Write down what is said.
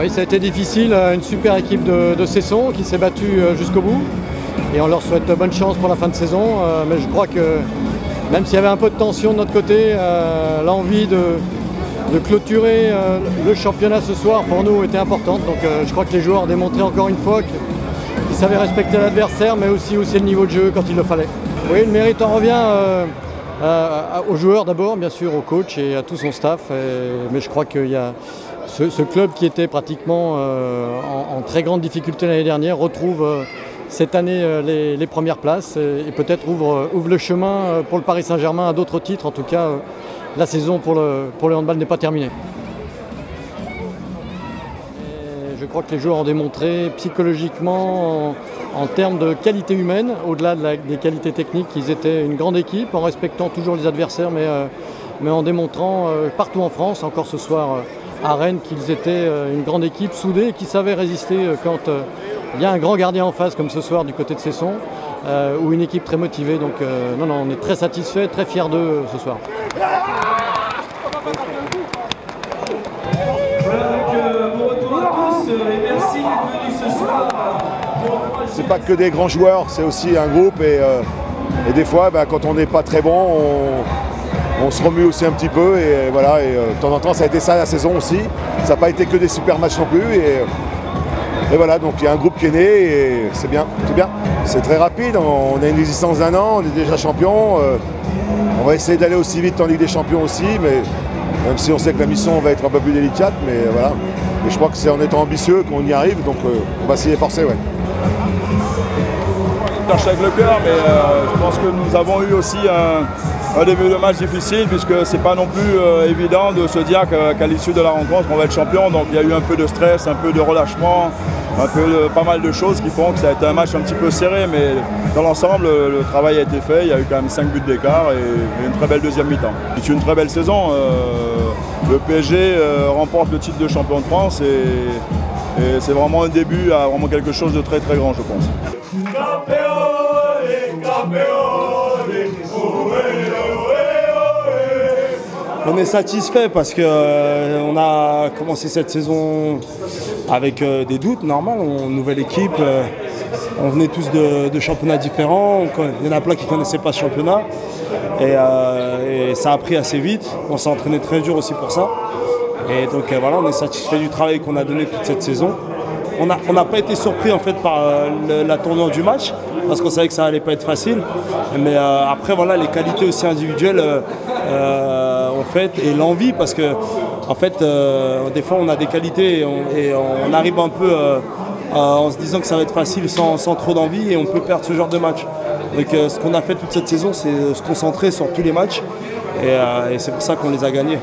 Oui, ça a été difficile, une super équipe de Cesson qui s'est battue jusqu'au bout. Et on leur souhaite bonne chance pour la fin de saison. Mais je crois que même s'il y avait un peu de tension de notre côté, l'envie de clôturer le championnat ce soir pour nous était importante. Donc je crois que les joueurs ont démontré encore une fois qu'ils savaient respecter l'adversaire, mais aussi le niveau de jeu quand il le fallait. Oui, le mérite en revient aux joueurs d'abord, bien sûr, au coach et à tout son staff. Mais je crois qu'il y a ce club qui était pratiquement en très grande difficulté l'année dernière retrouve cette année les premières places et peut-être ouvre le chemin pour le Paris Saint-Germain à d'autres titres. En tout cas, la saison pour le handball n'est pas terminée. Et je crois que les joueurs ont démontré psychologiquement, en termes de qualité humaine, au-delà des qualités techniques, qu'ils étaient une grande équipe en respectant toujours les adversaires, mais en démontrant partout en France, encore ce soir à Rennes, qu'ils étaient une grande équipe soudée et qui savait résister quand il y a un grand gardien en face, comme ce soir du côté de Cesson, ou une équipe très motivée. Donc non, on est très satisfaits, très fiers d'eux ce soir. Voilà donc bon retour à tous et merci d'être venus ce soir. C'est pas que des grands joueurs, c'est aussi un groupe et des fois quand on n'est pas très bon, on se remue aussi un petit peu et voilà, et de temps en temps ça a été ça la saison aussi. Ça n'a pas été que des super matchs non plus et voilà, donc il y a un groupe qui est né et c'est bien, tout bien. C'est très rapide, on a une existence d'1 an, on est déjà champion. On va essayer d'aller aussi vite en Ligue des Champions aussi, mais même si on sait que la mission va être un peu plus délicate, mais voilà. Mais je crois que c'est en étant ambitieux qu'on y arrive, donc on va s'y efforcer, ouais. On tâche avec le cœur, mais je pense que nous avons eu aussi un début de match difficile, puisque c'est pas non plus évident de se dire qu'à l'issue de la rencontre on va être champion. Donc il y a eu un peu de stress, un peu de relâchement, pas mal de choses qui font que ça a été un match un petit peu serré, mais dans l'ensemble le travail a été fait. Il y a eu quand même 5 buts d'écart et une très belle deuxième mi-temps. C'est une très belle saison. Le PSG remporte le titre de champion de France et c'est vraiment un début à vraiment quelque chose de très très grand, je pense. On est satisfait parce qu'on a commencé cette saison avec des doutes, normal, nouvelle équipe, on venait tous de championnats différents, il y en a plein qui ne connaissaient pas ce championnat et ça a pris assez vite, on s'est entraîné très dur aussi pour ça et donc voilà, on est satisfait du travail qu'on a donné toute cette saison. On n'a pas été surpris en fait par la tournure du match parce qu'on savait que ça allait pas être facile, mais après voilà, les qualités aussi individuelles en fait, et l'envie, parce que en fait des fois on a des qualités et on arrive un peu en se disant que ça va être facile sans trop d'envie et on peut perdre ce genre de match. Donc ce qu'on a fait toute cette saison, c'est se concentrer sur tous les matchs et c'est pour ça qu'on les a gagnés.